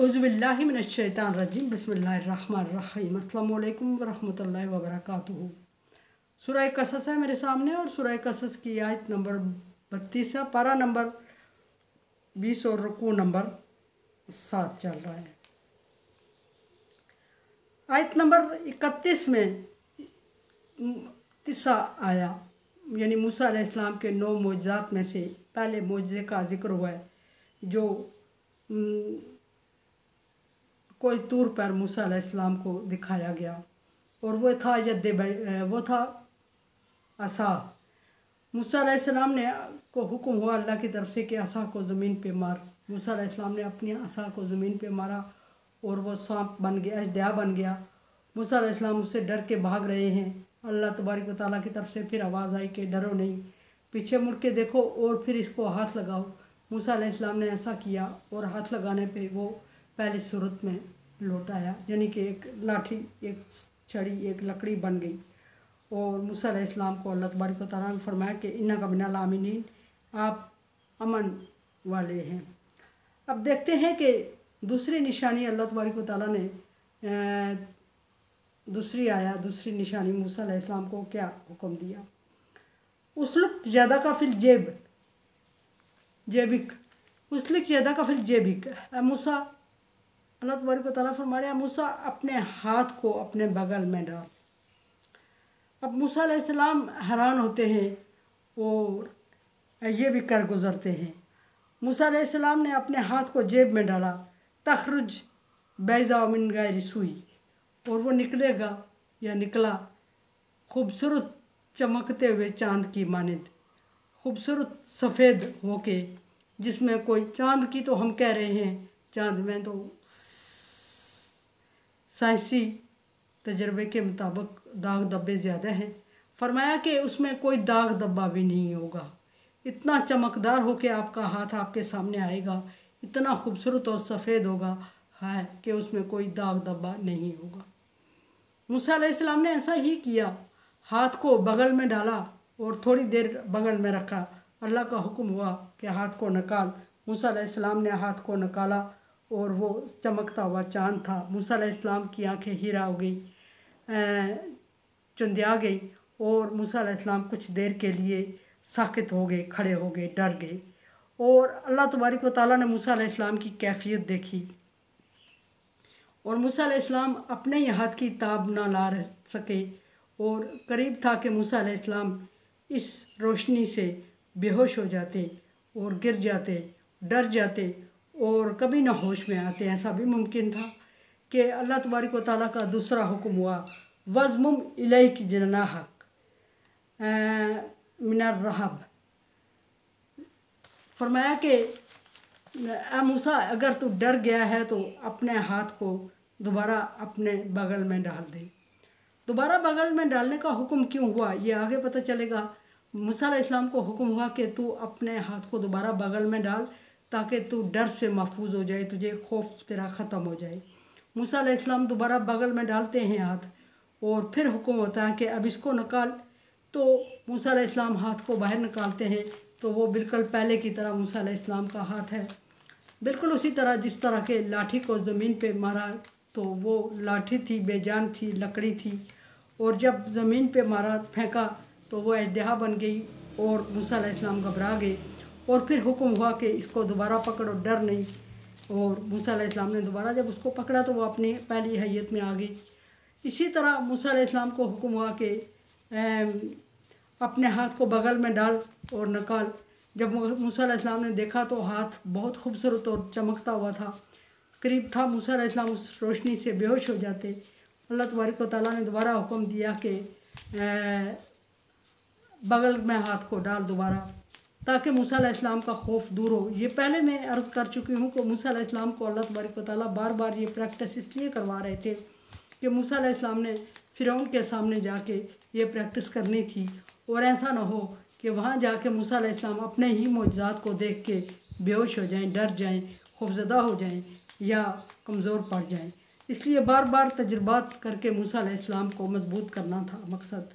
औज़ुबिल्लाहि मिनश्शैतानिर्रजीम बिस्मिल्लाहिर्रहमानिर्रहीम अस्सलामु अलैकुम वरहमतुल्लाहि वबरकातुहू। सूरह कसस है मेरे सामने और सूरह कसस की आयत नंबर 32 है, पारा नंबर 20 और रुकू नंबर 7 चल रहा है। आयत नंबर 31 में किस्सा आया, यानी मूसा अलैहिस्सलाम के 9 मोजज़ात में से पहले मोजज़े का जिक्र हुआ है जो कोई तूर पर मूसा अलैहिस्सलाम को दिखाया गया, और वो था वो था असा। मूसा अलैहिस्सलाम ने को हुक्म हुआ अल्लाह की तरफ से कि असा को ज़मीन पे मार। मूसा अलैहिस्सलाम ने अपनी असा को ज़मीन पे मारा और वो सांप बन गया, अजदहा बन गया। मूसा अलैहिस्सलाम उससे डर के भाग रहे हैं। अल्लाह तबारक व तआला की तरफ से फिर आवाज़ आई कि डरो नहीं, पीछे मुड़ के देखो और फिर इसको हाथ लगाओ। मूसा अलैहिस्सलाम ने ऐसा किया और हाथ लगाने पे वो पहली सूरत में लौट आया, यानी कि एक लाठी, एक छड़ी, एक लकड़ी बन गई। और मूसा अलैहिस्सलाम को अल्लाह तबारक व तआला ने फरमाया कि इन्नका मिनल आमिनीन, आप अमन वाले हैं। अब देखते हैं कि दूसरी निशानी अल्लाह तबारक व तआला ने दूसरी निशानी मूसा अलैहिस्सलाम को क्या हुक्म दिया। उसलुक ज़्यादा का फिल जेबिक उसलिक ज़्यादा का फिल जेबिक। मूसा, अल्लाह तबारक व तआला फरमा रहे हैं, मूसा अपने हाथ को अपने बगल में डाल। अब मूसा अलैहिस्सलाम हैरान होते हैं और ये भी कर गुज़रते हैं। मूसा अलैहिस्सलाम ने अपने हाथ को जेब में डाला, तखरुज बैज़ा मिन गैरि सुई, और वो निकलेगा या निकला खूबसूरत चमकते हुए चाँद की मानिंद, खूबसूरत सफ़ेद होके, जिसमें कोई चाँद की तो हम कह रहे हैं, चाँद में तो साइंसी तजर्बे के मुताबिक दाग धब्बे ज़्यादा हैं। फरमाया कि उसमें कोई दाग धब्बा भी नहीं होगा, इतना चमकदार हो के आपका हाथ आपके सामने आएगा, इतना खूबसूरत और सफ़ेद होगा है कि उसमें कोई दाग धब्बा नहीं होगा। मूसा अलैहिस्सलाम ने ऐसा ही किया, हाथ को बगल में डाला और थोड़ी देर बगल में रखा। अल्लाह का हुक्म हुआ कि हाथ को निकाल। मूसा अलैहिस्सलाम ने हाथ को निकाला और वो चमकता हुआ चाँद था। मूसा अलैहिस्सलाम की आंखें हीरा हो गई, चुंधिया गई, और मूसा अलैहिस्सलाम कुछ देर के लिए साकित हो गए, खड़े हो गए, डर गए। और अल्लाह तबारक व तआला ने मूसा अलैहिस्सलाम की कैफियत देखी और मूसा अलैहिस्सलाम अपने ही हाथ की ताब ना ला सके, और करीब था कि मूसा अलैहिस्सलाम इस रोशनी से बेहोश हो जाते और गिर जाते, डर जाते और कभी ना होश में आते। ऐसा भी मुमकिन था कि अल्लाह तबारक व तआला का दूसरा हुक्म हुआ, वज़मुम इलैक जनाहक मिनर रहब। फरमाया कि मूसा, अगर तू डर गया है तो अपने हाथ को दोबारा अपने बगल में डाल दे। दोबारा बगल में डालने का हुक्म क्यों हुआ ये आगे पता चलेगा। मूसा अलैहिस्सलाम को हुक्म हुआ कि तू अपने हाथ को दोबारा बगल में डाल ताकि तू डर से महफूज हो जाए, तुझे खौफ तेरा ख़त्म हो जाए। मूसा अलैहिस्सलाम दोबारा बगल में डालते हैं हाथ, और फिर हुक्म होता है कि अब इसको निकाल। तो मूसा अलैहिस्सलाम हाथ को बाहर निकालते हैं तो वो बिल्कुल पहले की तरह मूसा अलैहिस्सलाम का हाथ है, बिल्कुल उसी तरह जिस तरह के लाठी को ज़मीन पे मारा तो वो लाठी थी, बेजान थी, लकड़ी थी, और जब ज़मीन पे मारा, फेंका, तो वो अजदहा बन गई और मूसा अलैहिस्सलाम घबरा गए। और फिर हुक्म हुआ कि इसको दोबारा पकड़ो, डर नहीं। और मूसा अलैहिस्सलाम ने दोबारा जब उसको पकड़ा तो वो अपनी पहली हैयत में आ गई। इसी तरह मूसा अलैहिस्सलाम को हुक्म हुआ कि अपने हाथ को बगल में डाल और निकाल। जब मूसा अलैहिस्सलाम ने देखा तो हाथ बहुत खूबसूरत और चमकता हुआ था, करीब था मूसा अलैहिस्सलाम उस रोशनी से बेहोश हो जाते। अल्लाह तबारक व तआला ने दोबारा हुक्म दिया कि बगल में हाथ को डाल दोबारा, ताकि मूसा अलैहिस्सलाम का खौफ दूर हो। ये पहले मैं अर्ज़ कर चुकी हूँ कि मूसा अलैहिस्सलाम को अल्लाह तबारक व तआला बार बार ये प्रैक्टिस इसलिए करवा रहे थे कि मूसा अलैहिस्सलाम ने फ़िरौन के सामने जाके ये प्रैक्टिस करनी थी, और ऐसा ना हो कि वहाँ जाके मूसा अलैहिस्सलाम अपने ही मोजज़ात को देख के बेहोश हो जाएं, डर जाएं, खौफज़दा हो जाएं या कमज़ोर पड़ जाएं। इसलिए बार बार तजुर्बात करके मूसा अलैहिस्सलाम को मजबूत करना था मकसद।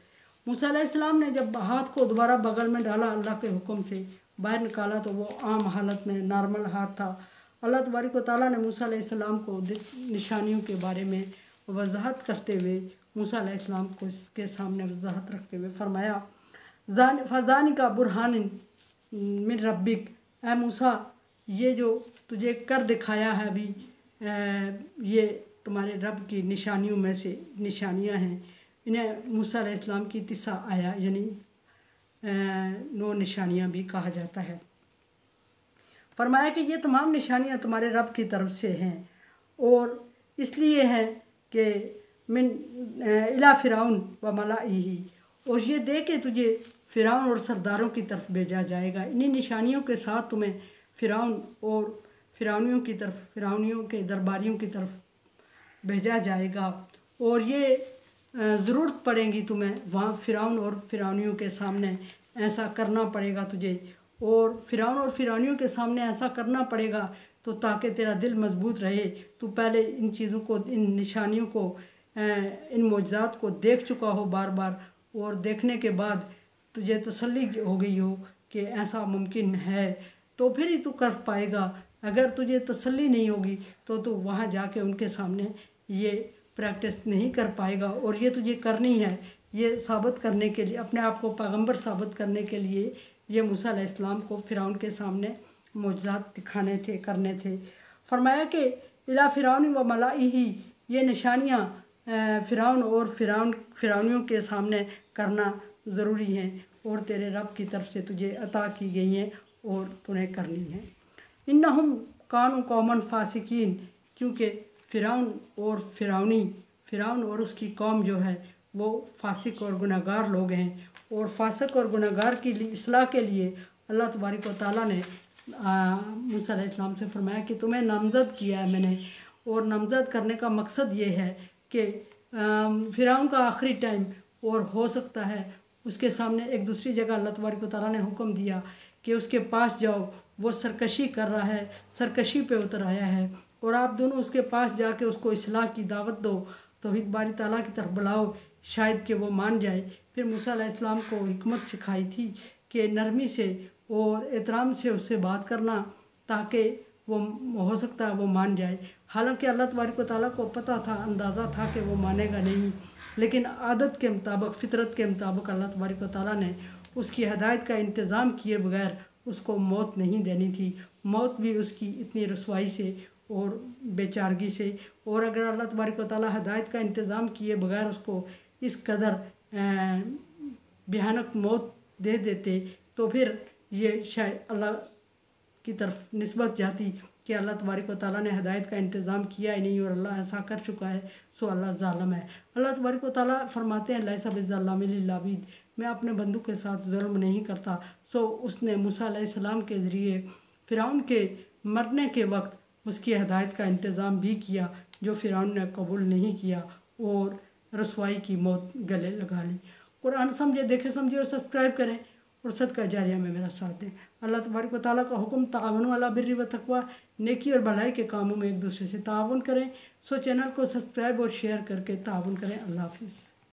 मूसा अलैहिस्सलाम ने जब हाथ को दोबारा बगल में डाला, अल्लाह के हुक्म से बाहर निकाला, तो वो आम हालत में नॉर्मल हाथ था। अल्लाह तबारक व तआला ने मूसा अलैहिस्सलाम को निशानियों के बारे में वजाहत करते हुए मूसा अलैहिस्सलाम को इसके सामने वजाहत रखते हुए फरमाया, फ़ज़ानी का बुरहान मिन रब्बिक, ए मूसा ये जो तुझे कर दिखाया है अभी ये तुम्हारे रब की निशानियों में से निशानियां हैं। इन्हें मूसा अलैहिस्सलाम की तिस्सा आया यानी 9 निशानियां भी कहा जाता है। फरमाया कि ये तमाम निशानियां तुम्हारे रब की तरफ से हैं और इसलिए हैं कि मिन इला फ़िरौन व मलाइही, और ये दे के तुझे फ़िरौन और सरदारों की तरफ भेजा जाएगा। इन्हीं निशानियों के साथ तुम्हें फ़िरौन और फ़िरौनियों के दरबारियों की तरफ भेजा जाएगा और ये ज़रूरत पड़ेगी तुम्हें वहाँ फ़िरौन और फ़िरौनियों के सामने ऐसा करना पड़ेगा तुझे, और फ़िरौन और फ़िरौनियों के सामने ऐसा करना पड़ेगा तो ताकि तेरा दिल मजबूत रहे। तू पहले इन चीज़ों को, इन निशानियों को, इन मौजज़ात को देख चुका हो बार बार, और देखने के बाद तुझे तसल्ली हो गई हो कि ऐसा मुमकिन है तो फिर ही तू कर पाएगा। अगर तुझे तसल्ली नहीं होगी तो तू वहाँ जाके उनके सामने ये प्रैक्टिस नहीं कर पाएगा। और ये तुझे करनी है, ये साबित करने के लिए, अपने आप को पैगंबर साबित करने के लिए ये मूसा अलैहिस्सलाम को फ़िरौन के सामने मौजज़ात दिखाने थे, करने थे। फरमाया कि इला फ़िरौन व मलाइही, ये निशानियाँ फ़िरौन और फ़िरौनियों के सामने करना ज़रूरी हैं और तेरे रब की तरफ से तुझे अता की गई हैं और तुम्हें करनी है। इन्नहुम कानू कौमन फ़ासिकीन, क्योंकि फ़िरौन और उसकी कौम जो है वो फासिक और गुनहगार लोग हैं, और फासिक और गुनहगार की इस्लाह के लिए अल्लाह तबारक व तआला ने मूसा अलैहिस्सलाम से फरमाया कि तुम्हें नामज़द किया है मैंने, और नामज़द करने का मकसद ये है कि फ़िरौन का आखिरी टाइम, और हो सकता है उसके सामने एक दूसरी जगह अल्लाह तबारक व तआला ने हुक्म दिया कि उसके पास जाओ, वो सरकशी कर रहा है, सरकशी पे उतर आया है, और आप दोनों उसके पास जाके उसको इस्लाह की दावत दो, तौहीद बारी ताला की तरफ बुलाओ, शायद कि वो मान जाए। फिर मूसा अलैहिस्सलाम को हिकमत सिखाई थी कि नरमी से और एहतराम से उससे बात करना, ताकि वो हो सकता है वो मान जाए। हालांकि अल्लाह तबारक व तआला को पता था, अंदाज़ा था कि वो मानेगा नहीं, लेकिन आदत के मुताबिक, फ़ितरत के मुताबिक अल्लाह तबारक व तआला ने उसकी हदायत का इंतज़ाम किए बगैर उसको मौत नहीं देनी थी। मौत भी उसकी इतनी रसवाई से और बेचारगी से, और अगर अल्लाह तबारक व तआला हदायत का इंतज़ाम किए बगैर उसको इस कदर भयानक मौत दे देते तो फिर ये शायद अल्लाह की तरफ निस्बत जाती कि अल्लाह तबारक व तआला ने हदायत का इंतज़ाम किया ही नहीं और अल्लाह ऐसा कर चुका है, सो अल्लाह ज़ालिम है। अल्लाह तबारक व तआला फरमाते हैं लैसा बिज़्ज़ाल्लिमिन लिल अबीद, मैं अपने बंदों के साथ जुल्म नहीं करता। सो उसने मूसा अलैहिस्सलाम के ज़रिए फ़िरौन के मरने के वक्त उसकी हदायत का इंतज़ाम भी किया, जो फ़िरौन ने कबूल नहीं किया और रसवाई की मौत गले लगा ली। कुरान समझे, देखे समझे और सब्सक्राइब करें और सदका जारिया में मेरा साथ दें। अल्लाह तबारक व तआला का हुक्म ताअवनु अला बिर्रि व तक़वा, नेकी और भलाई के कामों में एक दूसरे से ताअवुन करें। सो चैनल को सब्सक्राइब और शेयर करके ताअवुन करें। अल्लाह हाफ़िज़।